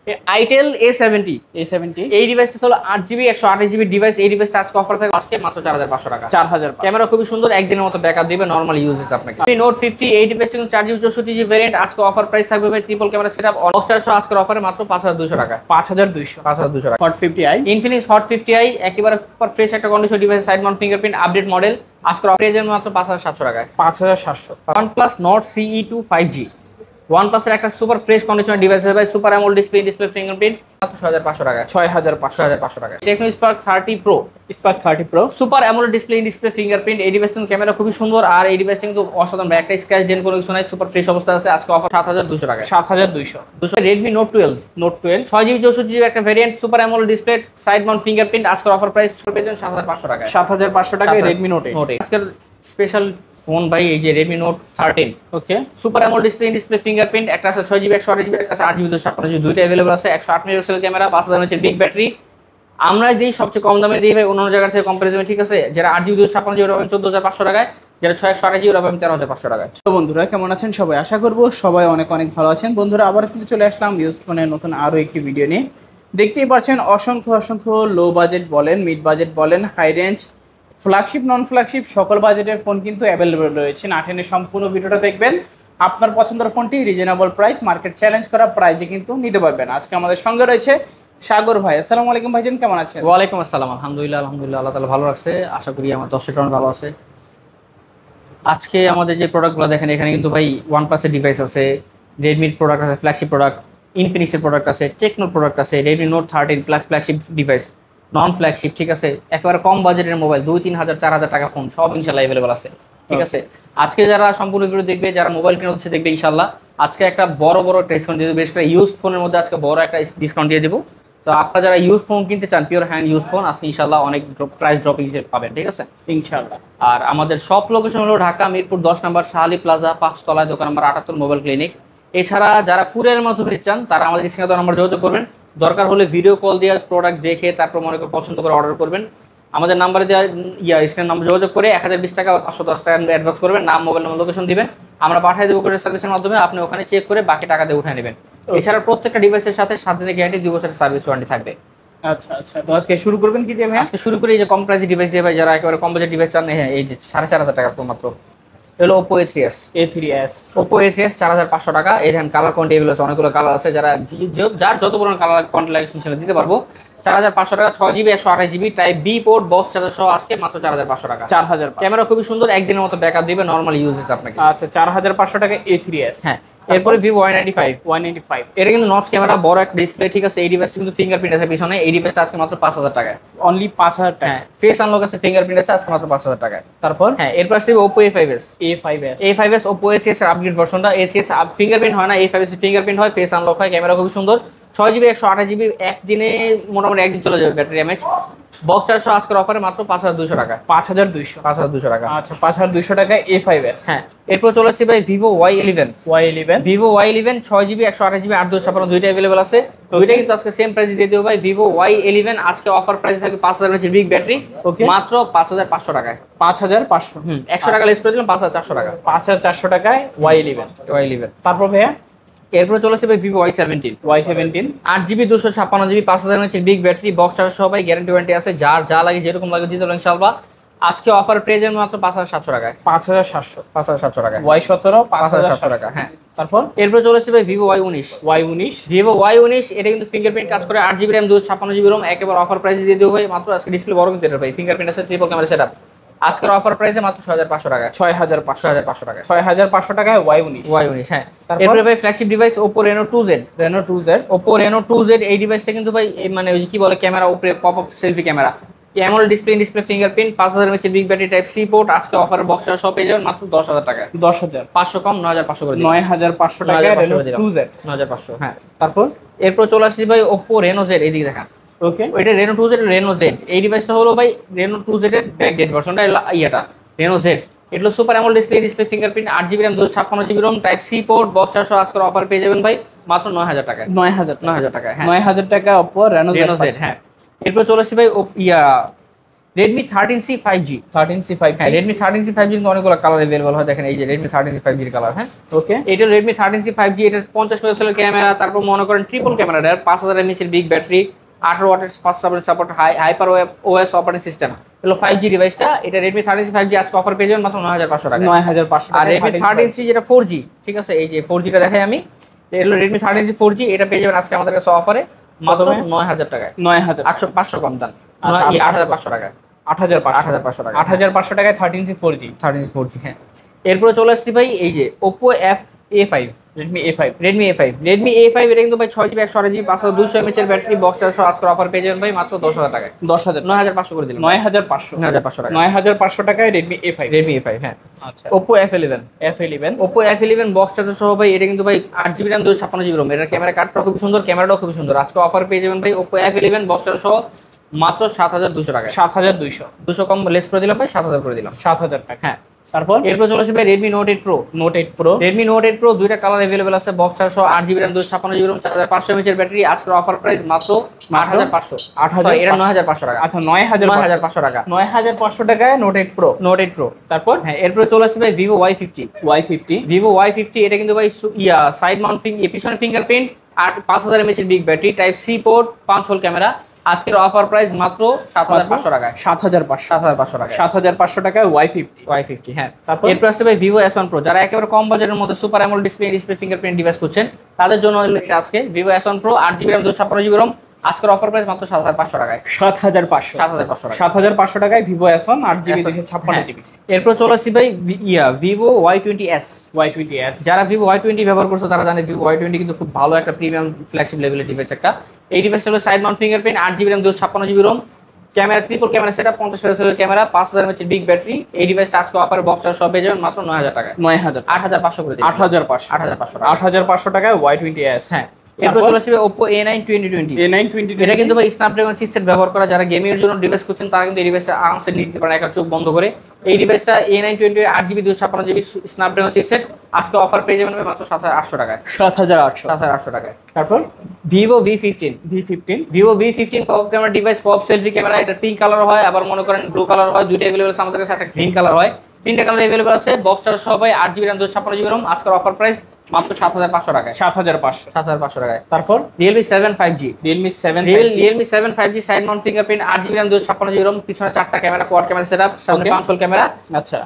Itel A70 এই ডিভাইসটা হলো 8GB 128GB ডিভাইস। এই ডিভাইসটা আজকে অফার থাকে আজকে মাত্র 4500 টাকা। 4000। ক্যামেরা খুবই সুন্দর, একদিনের মতো ব্যাকআপ দিবে নরমাল ইউজেস আপনাকে। নোট 50 এই ডিভাইসটা কিন্তু 4GB 64GB ভেরিয়েন্ট। আজকে অফার প্রাইস থাকবে ভাই ট্রিপল ক্যামেরা সেটআপ অনক 400 আজকের অফারে মাত্র 5200 টাকা। 5200 টাকা। Hot 50i Infinix hot 50i একেবারে সুপার ফ্রেশ একটা condition device, side mount fingerprint update model আজকের অফারে মাত্র 5700 টাকায়। 5700। OnePlus Nord CE2 5G OnePlus এর একটা সুপার ফ্রেশ কন্ডিশনার ডিভাইস আছে ভাই, সুপার অ্যামোলেড ডিসপ্লে ফিঙ্গারপ্রিন্ট মাত্র 6500 টাকা। 6500 টাকা। Tecno Spark 30 Pro super AMOLED display fingerprint. এই ডিভাইসটা ক্যামেরা খুবই সুন্দর আর এই ডিভাইসটা কিন্তু অসাধারণ ভাই, একটা স্ক্র্যাচ ডেন্ট কোনো কিছু নাই, সুপার ফ্রেশ অবস্থা আছে। আজকে অফার 7200 টাকা। 7200। Redmi Note 12 6GB 64GB একটা variant, super AMOLED display, side mount fingerprint. আজকের অফার প্রাইস পড়বে 7500 টাকা। 7500 টাকায় Redmi Note 8 আজকের স্পেশাল ফোন ভাই এই যে Redmi Note 13 ওকে। সুপার অ্যামোলেড ডিসপ্লে ফিঙ্গারপ্রিন্ট, একটা আছে 6GB 128GB, একটা আছে 8GB 256GB, দুইটা अवेलेबल আছে। 108 megapixel camera, 5000 mAh big battery. আমরা দিই সবচেয়ে কম দামে দিই ভাই অন্য জায়গা থেকে কম্পারিজনে, ঠিক আছে? যারা 8GB 256GB ওরা পাবেন 14500 টাকায়, যারা 628GB ওরা পাবেন 13500 টাকায়। তো বন্ধুরা কেমন আছেন সবাই? আশা করব সবাই অনেক অনেক ভালো আছেন। বন্ধুরা আবার কিন্তু চলে আসলাম ইউজড ফোনের নতুন আরো একটি ভিডিও নিয়ে। দেখতেই পাচ্ছেন অসংখ্য লো বাজেট বলেন, মিড বাজেট বলেন, high range, flagship non flagship সকল বাজেটের ফোন কিন্তু অ্যাভেলেবল রয়েছে। না টেনে সম্পূর্ণ ভিডিওটা দেখবেন, আপনার পছন্দের ফোনটি রিজনেবল প্রাইস, মার্কেট চ্যালেঞ্জ করা প্রাইসে কিন্তু নিতে পারবেন। আজকে আমাদের সঙ্গে রয়েছে সাগর ভাই। আসসালামু আলাইকুম ভাইজান, কেমন আছেন? ওয়ালাইকুম আসসালাম, আলহামদুলিল্লাহ আল্লাহ তাআলা ভালো রাখছে। আশা করি আমার দর্শকরা ভালো আছে। আজকে আমাদের যে প্রোডাক্টগুলো দেখেন এখানে কিন্তু ভাই OnePlus এর ডিভাইস আছে, Redmi এর প্রোডাক্ট আছে, ফ্ল্যাগশিপ প্রোডাক্ট, Infinix এর প্রোডাক্ট আছে, টেকনোর প্রোডাক্ট আছে, Redmi Note 13 plus flagship device, নন ফ্ল্যাগশিপ, ঠিক আছে? একেবারে কম বাজেটের মোবাইল 2-3000 4000 টাকা ফোন সব ইনশাআল্লাহ अवेलेबल আছে, ঠিক আছে? আজকে যারা সম্পূর্ণ ভিডিও দেখবে, যারা মোবাইল কেনার হচ্ছে দেখবে ইনশাআল্লাহ, আজকে একটা বড় ডিসকাউন্ট দিয়ে দেব। বেশ করে ইউজ ফোনের মধ্যে আজকে বড় একটা ডিসকাউন্ট দিয়ে দেব। তো আপনারা যারা ইউজ ফোন কিনতে চান, পিওর হ্যান্ড ইউজ ফোন, আজকে ইনশাআল্লাহ অনেক প্রাইস ড্রপিং পাবেন, ঠিক আছে? ইনশাআল্লাহ। আর আমাদের সব লোকেশন হলো ঢাকা মিরপুর 10 নম্বর শাহালি প্লাজা 5 তলায়, দোকান নম্বর 78 মোবাইল ক্লিনিক। এছাড়া যারা কুরিয়ারের মাধ্যমে চান তারা আমাদের স্ক্রিনে দেওয়া নাম্বার যোগাযোগ করবেন। দরকার হলে ভিডিও কল দিয়ে প্রোডাক্ট দেখে তারপর মনে করে পছন্দ করে অর্ডার করবেন। আমাদের নাম্বারে দেওয়া স্ক্রিনের নাম্বার যোগাযোগ করে 1020 টাকা 510 টাকা অ্যাডভান্স করবেন, নাম, মোবাইল নম্বর, লোকেশন দিবেন, আমরা পাঠিয়ে দেবো কুরিয়ার সার্ভিসের মাধ্যমে। আপনি ওখানে চেক করে বাকি টাকা দিয়ে উঠিয়ে নেবেন। এছাড়া প্রত্যেকটা ডিভাইসের সাথে 7 দিনের গ্যারান্টি, 2 বছরের সার্ভিস ওয়ারেন্টি থাকবে। আচ্ছা। তো আজকে শুরু করবেন কি দিয়ে ভাই? আজকে শুরু করি এই যে কম প্রাইসের ডিভাইস দিয়ে ভাই, যারা একেবারে কম বাজেট ডিভাইস চান, হ্যাঁ এই যে 4500 টাকার ফোন মাত্র হলো Oppo A3s। Oppo A3s 4500 টাকা। এখানে কালার কোয়ান্টিটি अवेलेबल আছে, অনেকগুলো কালার আছে, যার যত বড় কালার কোয়ান্টিটি লাগে সেটা দিতে পারবো। 4500 টাকা, 6GB 128GB type B port box charger সহ আজকে মাত্র 4500 টাকা। 4000। ক্যামেরা খুবই সুন্দর, একদিনের মতো ব্যাকআপ দিবে নরমাল ইউজেস আপনাকে। আচ্ছা 4500 টাকা A3s। হ্যাঁ, এরপরে Vivo Y95 এটা কিন্তু নচ ক্যামেরা, বড় একটা ডিসপ্লে, ঠিক আছে? এই ডিভাইসটা কিন্তু ফিঙ্গারপ্রিন্ট আছে পিছনে। এই ডিভাইসটা আজকে মাত্র 5000 টাকায়, অনলি 5000 টাকা। হ্যাঁ, ফেস আনলক আছে, ফিঙ্গারপ্রিন্ট আছে, আজকে মাত্র 5000 টাকায়। তারপর হ্যাঁ, এরপর আসলে Oppo A5s Oppo A3s এর আপগ্রেড ভার্সনটা। A3s ফিঙ্গারপ্রিন্ট হয় না, A5s ফিঙ্গারপ্রিন্ট হয়, ফেস আনলক হয়, ক্যামেরা খুবই সুন্দর। 6GB 128GB একদিনে মোটামুটি একদিন চলে যাবে ব্যাটারি এমএচ। বক্স চার্জ আজকের অফারে মাত্র 5200 টাকা। 5200 টাকা। আচ্ছা 5200 টাকায় A5s। হ্যাঁ, এরপর চলে আসছে ভাই Vivo Y11 Vivo Y11 6GB 128GB 8256 দুইটা अवेलेबल আছে। দুইটা কিন্তু আজকে সেম প্রাইসে দিয়ে দেব ভাই। Vivo Y11 আজকে অফার প্রাইসে থাকবে 5000 mAh বিগ ব্যাটারি, ওকে, মাত্র 5500 টাকায়। 5500। 100 টাকা লেস করে দিলাম, 5400 টাকা। 5400 টাকায় Y11। তারপর ভাইয়া এরপর চলে আসছে ভাই Vivo Y17 8GB 256GB 5000 mAh big battery, box charge সহ ভাই, গ্যারান্টি ওয়ারেন্টি আছে। যার যা লাগে যেরকম লাগে দিতে পারবেন ইনশাআল্লাহ। আজকে অফার প্রাইস মাত্র 5700 টাকায়। 5700 টাকায়। Y17 5700 টাকা। হ্যাঁ, তারপর এরপর চলে আসছে ভাই Vivo Y19 এটা কিন্তু ফিঙ্গারপ্রিন্ট কাজ করে, 8GB RAM 256GB ROM, একেবারে অফার প্রাইসে দিয়ে দেবো ভাই। মাত্র আজকে ডিসপ্লে বড় কিন্তু এটা ভাই, ফিঙ্গারপ্রিন্ট আছে, ট্রিপল ক্যামেরা সেটআপ। আজকের অফার প্রাইসে মাত্র 6500 টাকা। 6500 টাকা। 6500 টাকায় Y19। হ্যাঁ, এরপরে ভাই flagship device Oppo Reno 2Z এই ডিভাইসটা কিন্তু ভাই মানে ওই কি বলে, ক্যামেরা উপরে pop up selfie camera, AMOLED display fingerprint, 5000 mAh big battery type C port. আজকে অফারের বক্স সহ পেয়ে যাবেন মাত্র 10000 টাকা। 500 কম 9500 করে দিন। 9500 টাকায় Reno 2Z 9500। হ্যাঁ, তারপর এরপর চলে আসছি ভাই Oppo Reno Z। এইদিকে দেখা, ওকে, ওইটা Reno 2Z এই ডিভাইসটা হলো ভাই Reno 2Z এর ব্যাকডেট ভার্সনটা, Reno Z। এটা super AMOLED display fingerprint, 8GB RAM 256GB ROM type C port, box সহ আজকের অফার পেয়ে যাবেন ভাই মাত্র 9000 টাকায়। 9000 টাকা। হ্যাঁ, 9000 টাকা Oppo Reno Z। হ্যাঁ, এরপর চলে আসছি ভাই Redmi 13C 5G। 13C 5G, হ্যাঁ Redmi 13C 5G কিন্তু অনেকগুলো কালার अवेलेबल হয়, দেখেন এই যে Redmi 13C 5G এর কালার। হ্যাঁ ওকে। এটা Redmi 13C 5G, এটা 50 মেগাপিক্সেলের ক্যামেরা, তারপর মনে করেন ট্রিপল ক্যামেরা, 5000 mAh এর বিগ ব্যাটারি, 18 ওয়াটের fast support, hyper OS operating system, হলো 5G ডিভাইসটা। এটা Redmi 13C 5G আজকে অফার পেয়ে যাবেন মাত্র 9500 টাকা। 9500 আর টাকা। Redmi 13C যেটা 4G, ঠিক আছে এই যে 4Gটা দেখাই আমি, এটা হলো Redmi 13C 4G, এটা পেয়ে যাবেন আজকে আমাদের কাছে অফারে মাত্র 9000 টাকায়। 9000, 500 কম দাম, আচ্ছা, 8500 টাকা। 8500 টাকা। 8500 টাকায় 13C 4G। 13C 4G হ্যাঁ। এরপরে চলে আসছি ভাই এই যে Oppo A5, Redmi A5, Redmi A5 এটা কিন্তু ভাই 6GB 128GB 5200 mAh এর ব্যাটারি, বক্স চার্জ আজকে অফার পেয়ে যাবেন ভাই মাত্র 10000 টাকায়। 10000, 9500 করে দিলাম। 9500, 9500 টাকা। 9500 টাকায় Redmi A5। Redmi A5 হ্যাঁ। আচ্ছা, Oppo F11, Oppo F11 box charge সহ ভাই, এটা কিন্তু ভাই 8GB RAM 256GB ROM, এটার ক্যামেরা কার্ডটা খুব সুন্দর, ক্যামেরাটাও খুব সুন্দর। আজকে অফার পেয়ে যাবেন ভাই Oppo F11 বক্স চার্জ সহ মাত্র 7200 টাকায়। 7200, 200 কম লেস করে দিলাম ভাই, 7000 করে দিলাম। 7000 টাকা। হ্যাঁ তারপর এরপর চলে আসবে Redmi Note 8 Pro। Note 8 Pro, Redmi Note 8 Pro দুইটা কালার अवेलेबल আছে, বক্স চার্জ সহ 8GB RAM 256GB ROM, 4500 mAh এর ব্যাটারি। আজকের অফার প্রাইস মাত্র 8500। 8500, এটা 9500 টাকা। আচ্ছা 9500 টাকা। 9500 টাকায় Note 8 Pro। Note 8 Pro। তারপর হ্যাঁ এরপর চলে আসবে Vivo Y50। Vivo Y50 এটা কিন্তু ভাই সাইড মাউন্ট পিছনে ফিঙ্গারপ্রিন্ট আর 5000 mAh এর big battery, type C port, 5 hole camera. আজকের অফার প্রাইস মাত্র 7500 টাকায়। 7500 টাকায়। 7500 টাকায় Y50 হ্যাঁ। তারপর এরপর আসবে ভাই Vivo S1 Pro, যারা একেবারে কম বাজেটের মধ্যে super AMOLED display fingerprint device করছেন, তাদের জন্য এটা আজকে Vivo S1 Pro 8GB RAM 256GB ROM, আজকের অফার প্রাইস মাত্র 7500 টাকায়। 7500 টাকা। 7500 টাকায় Vivo S1 8GB 256GB। এরপর চলে আসছি ভাই Vivo Y20s। Y20s, যারা Vivo Y20 ব্যবহার করছে তারা জানে Vivo Y20 কিন্তু খুব ভালো একটা প্রিমিয়াম ফ্ল্যাগশিপ লেভেলের ডিভাইস একটা। এই ডিভাইসটা হলো side mount fingerprint, 8GB RAM 256GB ROM, camera triple camera setup, 50 মেগাপিক্সেলের ক্যামেরা, 5000 mAh বিগ ব্যাটারি। এই ডিভাইসটা আজকে অফারে বক্স চার্জ সহ পেয়ে যাবেন মাত্র 9000 টাকায়। 9000, 8500 করে দিন। 8500, 8500 টাকা। 8500 টাকায় Y20s। হ্যাঁ এরপর চলে আসবে Oppo A9 2020। A9 2020, এটা কিন্তু ভাই স্ন্যাপড্রাগন চিপসেট ব্যবহার করা, যারা গেমিং এর জন্য ডিভাইস করছেন তারা কিন্তু এই ডিভাইসটা আরামসে নিতে পারেন একটা চোখ বন্ধ করে। এই ডিভাইসটা A9 20 8GB 256GB Snapdragon chipset আজকে অফার পেয়ে যাবেন মাত্র 7800 টাকায়। 7800। 7800 টাকায়। তারপর Vivo V15। Vivo V15 pop camera device, pop selfie camera, এটা পিঙ্ক কালার হয়, আবার মনে করেন ব্লু কালার হয়, দুইটা अवेलेबल আছে আমাদের কাছে, একটা গ্রিন কালার হয়, তিনটা কালার अवेलेबल আছে। বক্স চার্জ সবাই 8GB RAM 256GB ROM, আজকের অফার প্রাইস মাত্র 7500 টাকায়। 7500 টাকায়। তারপর Realme 7 5G। Realme 7 5G, Realme 7 5G side mount fingerprint, 8GB RAM 256GB ROM, পিছনে 4টা ক্যামেরা, কোয়াড ক্যামেরা সেটআপ, সামনে 5 হোল ক্যামেরা, আচ্ছা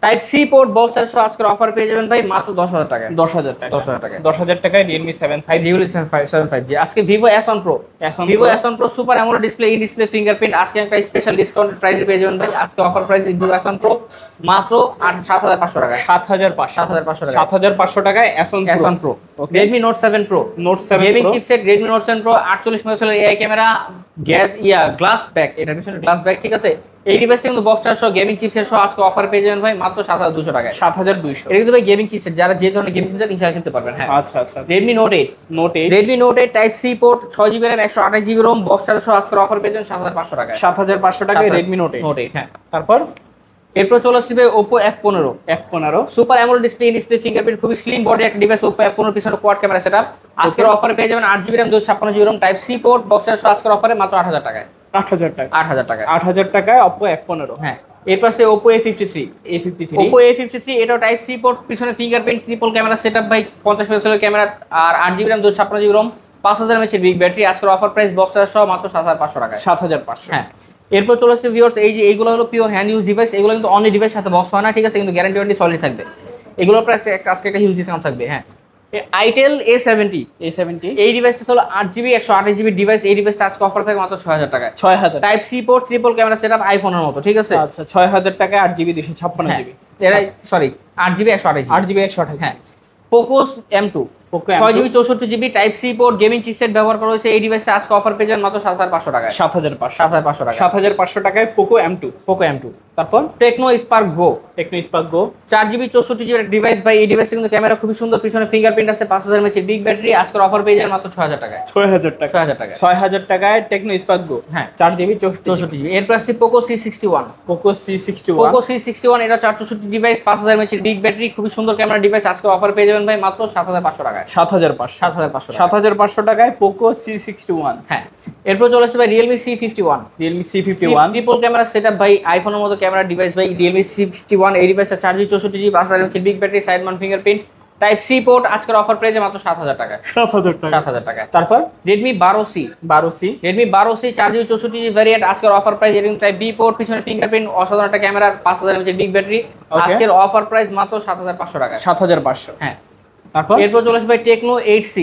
type C port, box charge সহ আজকের অফার পেয়ে যাবেন ভাই মাত্র 10000 টাকায়। 10000 টাকা। 10000 টাকায়। 10000 টাকায় Realme 7 5G। Realme 7 5G আজকে Vivo S1 Pro। Vivo S1 Pro super AMOLED display, in display fingerprint, আজকে একটা স্পেশাল ডিসকাউন্টেড প্রাইসে পেয়ে যাবেন ভাই। আজকে offer price Vivo S1 Pro মাত্র 7500 টাকায়। 7500 টাকা। 7500 টাকায় S1 Pro। Redmi Note 7 Pro। Note 7 gaming Pro, chipset Redmi Note 7 Pro, 48 মেগাপিক্সেলের এআই ক্যামেরা, গ্লাস ব্যাক, এটা পিছনে গ্লাস ব্যাক, ঠিক আছে। এই ডিভাইসটা কিন্তু বক্স চার্জ সহ গেমিং চিপসেট সহ আজকে অফার পেয়ে যাবেন ভাই মাত্র 7200 টাকায়। 7200। এটা কিন্তু ভাই গেমিং চিপসেট, যারা যে ধরনের গেমিং চিপসেট ইনশাআল্লাহ কিনতে পারবেন। হ্যাঁ আচ্ছা আচ্ছা। Redmi Note 8। Redmi Note 8 type C port, 6GB RAM 128GB ROM, box charge সহ আজকের অফার পেয়ে যাবেন 7500 টাকায়। 7500 টাকায় Redmi Note 8। হ্যাঁ। তারপর এরপর চলে আসবে Oppo F15। F15 super AMOLED display fingerprint, খুবই স্লিম বডি একটা ডিভাইস Oppo F15, পিছনে কোয়াড ক্যামেরা সেটআপ, আজকের অফারে পেয়ে যাবেন 8GB RAM 256GB ROM, type C port, box charge সহ আজকের অফারে মাত্র 8000 টাকায়। 8000 টাকা। 8000 টাকায়। 8000 টাকায় Oppo F15। হ্যাঁ এরপর আছে Oppo A53। Oppo A53 এটাও টাইপ সি পোর্ট, পিছনে ফিঙ্গারপ্রিন্ট, ট্রিপল ক্যামেরা সেটআপ ভাই, 50 মেগাপিক্সেলের ক্যামেরা আর 8GB RAM 256GB ROM, 5000 mAh big battery. আজকের অফার প্রাইস বক্স চার্জ সহ মাত্র 7500 টাকায়। 7500। হ্যাঁ এরপর চলে আসছে ভিউয়ার্স, এই যে এইগুলো হলো পিওর হ্যান্ড ইউজ ডিভাইস, এগুলো কিন্তু অনলি ডিভাইস সাথে বক্স হয় না, ঠিক আছে, কিন্তু গ্যারান্টি ওয়ারেন্টি সলিড থাকবে। এগুলোর প্রায় আজকে একটা হিউজ ডিসকাউন্ট থাকবে। হ্যাঁ Itel A70। এই ডিভাইসটা হলো 8GB 128GB ডিভাইস, এই ডিভাইসটা আজকে অফার থাকে মাত্র 6000 টাকায়। 6000 type C port, triple camera setup, আইফোনের মতো, ঠিক আছে। আচ্ছা 6000 টাকায় 8GB 256GB। এটা sorry 8GB 128GB। 8GB 128GB। হ্যাঁ Poco M2। 6GB 64GB type C port, gaming chipset ব্যবহার করা হয়েছে। এই ডিভাইসটা আজকে অফার পেয়ে যান মাত্র 7500 টাকায়। 7500 টাকা। 7500 টাকায় Poco M2। তারপর টেকনো স্পার্ক গো। 4GB 64GB ডিভাইস ভাই, এই ডিভাইসটা কিন্তু ক্যামেরা খুবই সুন্দর, পিছনে ফিঙ্গারপ্রিন্ট আছে, 5000 mAh বিগ ব্যাটারি। আজকের অফার পেয়ে যান মাত্র 6000 টাকায়। 6000 টাকা। 6000 টাকায় টেকনো স্পার্ক গো। হ্যাঁ 4GB 64GB। এরপর আসছে Poco C61। Poco C61 এটা 464 ডিভাইস, 5000 mAh বিগ ব্যাটারি, খুবই সুন্দর ক্যামেরা ডিভাইস। আজকে অফার পেয়ে যাবেন ভাই মাত্র 7500 টাকায়। টাকায়। 7500 7500 টাকা। 7500 টাকায় পোকো C61। হ্যাঁ, এরপর চলে আসছে ভাই Realme C51। Realme C51 triple camera setup ভাই, আইফোনের মতো ক্যামেরা ডিভাইস ভাই, রিয়েলমি C51। এই ডিভাইসটা 4GB 64GB, 5 big battery, side mount fingerprint, type C port. আজকের অফার প্রাইসে মাত্র 7000 টাকায়। 7000 টাকা। 7000 টাকায়। তারপর Redmi 12C। 12C 4GB 64GB variant, আজকের অফার প্রাইস। এটা কিন্তু টাইপ বি পোর্ট, পিছনে ফিঙ্গারপ্রিন্ট, অসাধারণ একটা ক্যামেরা, 5000 বিগ ব্যাটারি। আজকের অফার প্রাইস মাত্র 7500 টাকায়। 7500। হ্যাঁ, তারপর এরপর চলে আসবে ভাই techno 8C।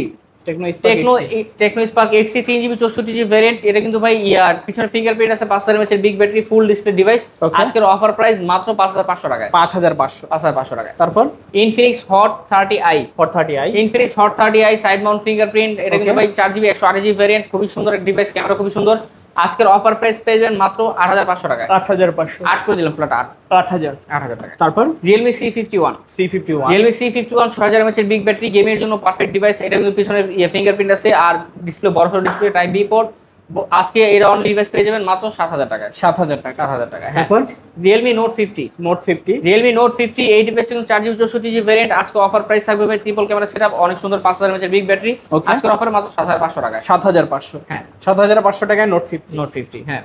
Tecno Spark 8C 3GB 64GB variant. এটা কিন্তু ভাই ইয়ার পিছনে ফিঙ্গারপ্রিন্ট আছে, 5000 big battery, full display device. আজকের অফার প্রাইস মাত্র 5500 টাকায়। 5500। 5500 টাকায়। তারপর Infinix hot 30i। Hot 30i Infinix hot 30i side mount fingerprint. এটা কিন্তু ভাই 4GB 128GB ভ্যারিয়েন্ট, খুবই সুন্দর একটা ডিভাইস, ক্যামেরা খুবই সুন্দর। আজকের অফার প্রাইস পেয়ে যাবেন মাত্র 8500 টাকায়। 8500। 8 করে দিলাম, ফ্ল্যাট 8000 টাকা। তারপর Realme C51। Realme C51 6000 big battery, গেমের জন্য পারফেক্ট ডিভাইস। এটা কিন্তু পিছনে ফিঙ্গারপ্রিন্ট আছে আর ডিসপ্লে বড়সড় ডিসপ্লে, টাইপ বি পোর্ট। আজকে এর অন ডিভাইস পেয়ে যাবেন মাত্র 7000 টাকায়। 7000 টাকা। 7000 টাকা। হ্যাঁ, তারপর রিয়েলমি নোট 50। রিয়েলমি নোট 50 এই ডিভাইসটা কিন্তু 4GB 64GB ভ্যারিয়েন্ট। আজকে অফার প্রাইস থাকবে ভাই, ট্রিপল ক্যামেরা সেটআপ, অনেক সুন্দর, 5000 বিগ ব্যাটারি। আজকের অফার মাত্র 7500 টাকায়। 7500। হ্যাঁ, 7500 টাকায় নোট 50। নোট 50। হ্যাঁ,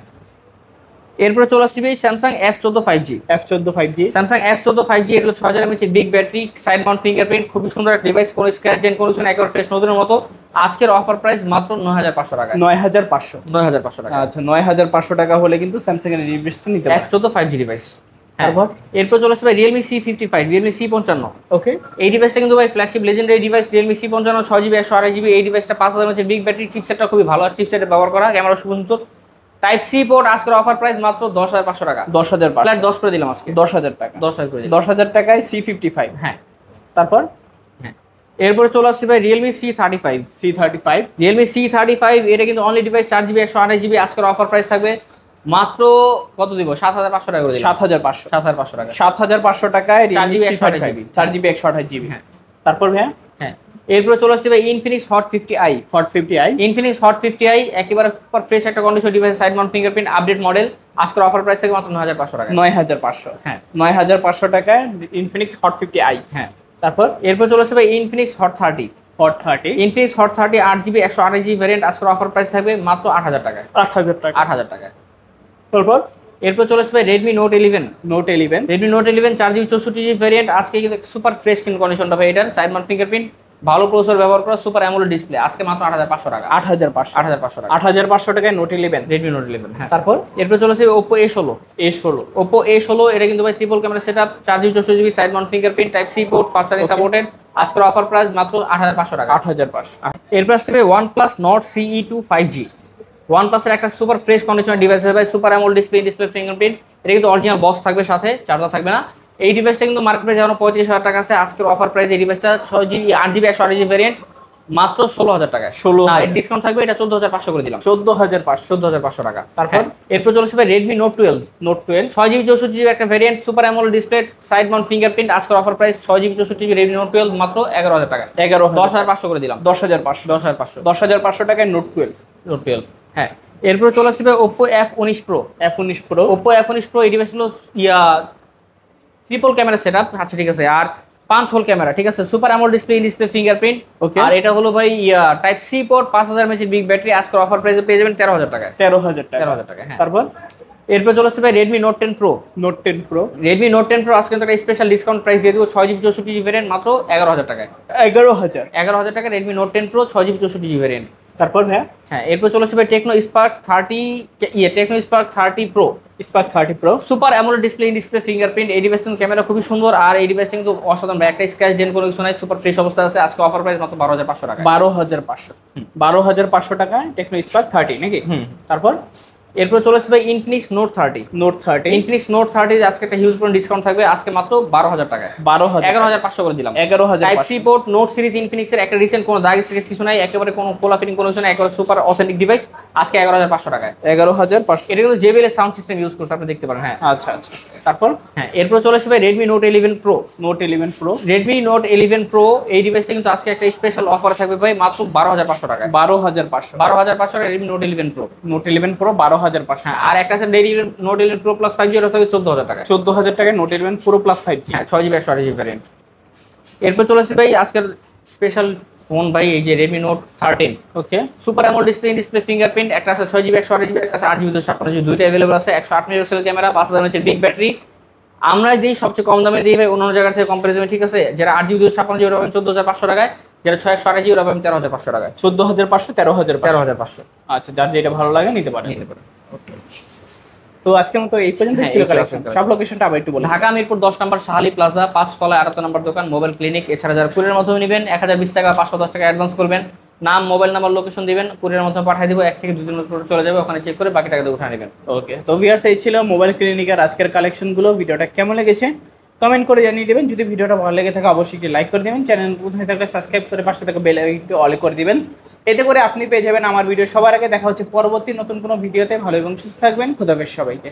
এরপরে চলে আসছে ভাই Samsung F14 5G। F14 5G Samsung F14 5G, এটা হলো 6000 big battery, side mount fingerprint, খুবই সুন্দর একটা ডিভাইস, কোনো স্ক্র্যাচ ডেন্ট কোনো কিছু না, একেবারে ফ্রেশ নতুনের মতো। আজকের অফার প্রাইস মাত্র 9500 টাকা। 9500। 9500 টাকা। আচ্ছা, 9500 টাকা হলে কিন্তু স্যামসাং এর এই ডিভাইসটা নিতে পারবেন। F14 5G device. তারপর এরপর চলে আসছে ভাই রিয়েলমি C55, রিয়েলমি C55। ওকে, এই ডিভাইসটা কিন্তু ভাই flagship legendary device, Realme C55 6GB 128GB। এই ডিভাইসটা 5000 বিগ ব্যাটারি, চিপসেটটা খুবই ভালো, আর চিপসেটে ব্যবহার করা, ক্যামেরা সুন্দর, টাইপ সি পোর্ট। আজকের অফার প্রাইস মাত্র 10500 টাকা। 10500। ফ্ল্যাট 10 করে দিলাম আজকে। 10000 টাকা। 10000 করে দিলাম। 10000 টাকায় C55। হ্যাঁ, তারপর হ্যাঁ, এরপরে চলে আসছে ভাই Realme C35। C35 Realme C35 এটা কিন্তু অনলি ডিভাইস, 4GB 128GB। আজকের অফার প্রাইস থাকবে মাত্র কত দিব, 7500 টাকা করে দিলাম। 7500। 7500 টাকা। 7500 টাকায় 4GB Realme C35 4GB 128GB। হ্যাঁ, তারপর ভাইয়া হ্যাঁ, এরপরে চলে আসছে ভাই Infinix hot 50i। Hot 50i Infinix hot 50i একেবারে সুপার ফ্রেশ একটা condition device, side mount fingerprint, update model. আজকের অফার প্রাইস থেকে মাত্র 9500 টাকা। 9500। হ্যাঁ, 9500 টাকায় ইনফিনিক্স হট 50i। হ্যাঁ, তারপর এরপর চলে আসছে ভাই Infinix hot 30। Hot 30 Infinix hot 30 8GB 128GB variant. আজকের অফার প্রাইস থাকবে মাত্র 8000 টাকায়। 8000 টাকা। 8000 টাকায়। তারপর এরপর চলে আসবে Redmi note 11। Note 11 Redmi note 11 4GB 64GB variant. আজকে কিন্তু সুপার ফ্রেশ স্ক্রিন কন্ডিশনটা ভাই, এটার সাইড মাউন্ট ফিঙ্গারপ্রিন্ট, ভালো প্রসেসর ব্যবহার করা, সুপার অ্যামোলেড ডিসপ্লে। আজকে মাত্র 8500 টাকা। 8500। 8500 টাকা। 8500 টাকায় নোট 11 রেডমি নোট 11। হ্যাঁ, তারপর এরপর চলে আসবে Oppo A16। A16 Oppo A16 এটা কিন্তু ভাই triple camera setup, 4GB 64GB side mount fingerprint, type C port, fast charging supported. আজকের অফার প্রাইস মাত্র 8500 টাকা। 8500। এরপর আসবে OnePlus Nord CE2 5G। OnePlus এর একটা সুপার ফ্রেশ কন্ডিশনের ডিভাইস আছে ভাই, সুপার অ্যামোলেড ডিসপ্লে ফিঙ্গারপ্রিন্ট। এটা কিন্তু অরিজিনাল বক্স থাকবে, সাথে চার্জার থাকবে না। এই ডিভাইসটা কিন্তু মার্কেট প্রাইস এখন 35000 টাকা আছে। আজকের অফার প্রাইস এই ডিভাইসটা 6GB 8GB 128GB ভ্যারিয়েন্ট মাত্র 16000 টাকায়। 16000 ডিসকাউন্ট থাকবে, এটা 14500 করে দিলাম। 14500। 14500 টাকা। তারপর এরপর চলে আসবে Redmi Note 12। Note 12 6GB 64GB একটা variant, super AMOLED display, side mount fingerprint. আজকের offer price 6GB 64GB Redmi Note 12 মাত্র 11000 টাকা। 10500 করে দিলাম। 10500। 10500। 10500 টাকায় নোট 12। নোট 12। হ্যাঁ, এরপর চলে আসবে Oppo F19 Pro। F19 Pro Oppo F19 Pro এই ডিভাইস হলো ট্রিপল ক্যামেরা সেটআপ। আচ্ছা, ঠিক আছে, আর 5 হোল ক্যামেরা, ঠিক আছে, super AMOLED display fingerprint. Okay, আর এটা হলো ভাই type C port, 5000 big battery. আজকের অফার প্রাইসে পেয়ে যাবেন 13000 টাকায়। 13000 টাকা। 13000 টাকা। হ্যাঁ, তারপর এরপর চলে আসবে Redmi Note 10 Pro। Note 10 Pro Redmi Note 10 Pro আজকে কিন্তু একটা স্পেশাল ডিসকাউন্ট প্রাইস দিয়ে দিব, 6GB 64GB ভ্যারিয়েন্ট মাত্র 11000 টাকায়। 11000। 11000 টাকা Redmi Note 10 Pro 6GB 64GB variant. তারপর ভাইয়া হ্যাঁ, এরপর চলে আসবে Tecno Spark 30 Pro। Spark 30 Pro super AMOLED display fingerprint. এই ডিভাইসটা কিন্তু ক্যামেরা খুবই সুন্দর, আর এই ডিভাইসটা কিন্তু অসাধারণ, একটা স্ক্র্যাচ ডেন্ট কোনো কিছু নাই, সুপার ফ্রেশ অবস্থা আছে। আজকে অফার প্রাইস মাত্র 12500 টাকা। 12500। 12500 টাকায় টেকনো স্পার্ক 30 নাকি? তারপর এরপর চলে আসবে Infinix Note 30। Note 30 Infinix Note 30 আজকে একটা হিউজ পরিমাণ ডিসকাউন্ট থাকবে, আজকে মাত্র 12000 টাকায়। 12000 11500 করে দিলাম। 11500 type C port, note series Infinix এর একটা রিসেন্ট কোনো দাগ স্ক্র্যাচ কিছু নাই, একেবারে কোনো কোলা ফিটিং কোনো কিছু নাই, একেবারে সুপার অথেন্টিক ডিভাইস। আজকে 11500 টাকায়। 11500 এটা কিন্তু JBL এর সাউন্ড সিস্টেম ইউজ করছে, আপনি দেখতে পারেন। হ্যাঁ, আচ্ছা আচ্ছা। তারপর হ্যাঁ, এরপর চলে আসবে Redmi Note 11 Pro। Note 11 Pro Redmi Note 11 Pro এই ডিভাইসটা কিন্তু আজকে একটা স্পেশাল অফার থাকবে ভাই, মাত্র 12500 টাকায়। 12500। 12500 টাকা Redmi Note 11 Pro। Note 11 Pro 12500। হ্যাঁ, আর একটা আছে Redmi Note 11 Pro Plus 5G, এটা থাকবে 14000 টাকায়। 14000 টাকায় নোট 11 Pro Plus 5G। হ্যাঁ, 6GB 128GB ভ্যারিয়েন্ট। এরপর চলে আসছে ভাই আজকের স্পেশাল ফোন ভাই, এই যে রেডমি নোট 13 ওকে সুপার অ্যামোলেড ডিসপ্লে ফিঙ্গারপ্রিন্ট, একটা আছে 6 জিবি 128 জিবি, একটা আছে 8 জিবি 256 জিবি, দুইটা अवेलेबल আছে। 108 megapixel camera, 5000 mAh big battery. আমরা যেই সবচেয়ে কম দামে দিই ভাই অন্য জায়গা থেকে কম্পারিজনে, ঠিক আছে? যারা 8 জিবি 256 জিবি পাবেন 14500 টাকায়, যারা 628 জিবি পাবেন 13500 টাকায়। 14,500 13,500। 13500 আচ্ছা, যার যেটা ভালো লাগে নিতে পারেন। নিতে পারেন। তো আজকের মতো এই পর্যন্ত হ্যাঁ, ছিল এই ছিল কালেকশন। আজকের সব লোকেশনটা আবার একটু বলুন। ঢাকা মিরপুর 10 নম্বর শাহালি প্লাজা 5 তলায় 8 নম্বর দোকান, মোবাইল ক্লিনিক। এছাড়া যারা কুরিয়ার মাধ্যমে নেবেন 1020 টাকা 510 টাকা অ্যাডভান্স করবেন, নাম মোবাইল নাম্বার লোকেশন দিবেন, কুরিয়ার মাধ্যমে পাঠিয়ে দিব। 1 থেকে 2 দিনের মধ্যে চলে যাবে, ওখানে চেক করে বাকি টাকা দিয়ে উঠে নেবেন। ওকে, তো ভিউয়ার্স এই ছিল মোবাইল ক্লিনিকের আজকের কালেকশনগুলো। ভিডিওটা কেমন লেগেছে কমেন্ট করে জানিয়ে দেবেন। যদি ভিডিওটা ভালো লেগে থাকে অবশ্যই একটি লাইক করে দেবেন, চ্যানেল প্রথমে থাকলে সাবস্ক্রাইব করে পাশে থাকা বেল আইকনটি অল করে দিবেন। এতে করে আপনি পেয়ে যাবেন আমার ভিডিও সবার আগে। দেখা হচ্ছে পরবর্তী নতুন কোনো ভিডিওতে। ভালো এবং সুস্থ থাকবেন। খোদা হাফেজ সবাইকে।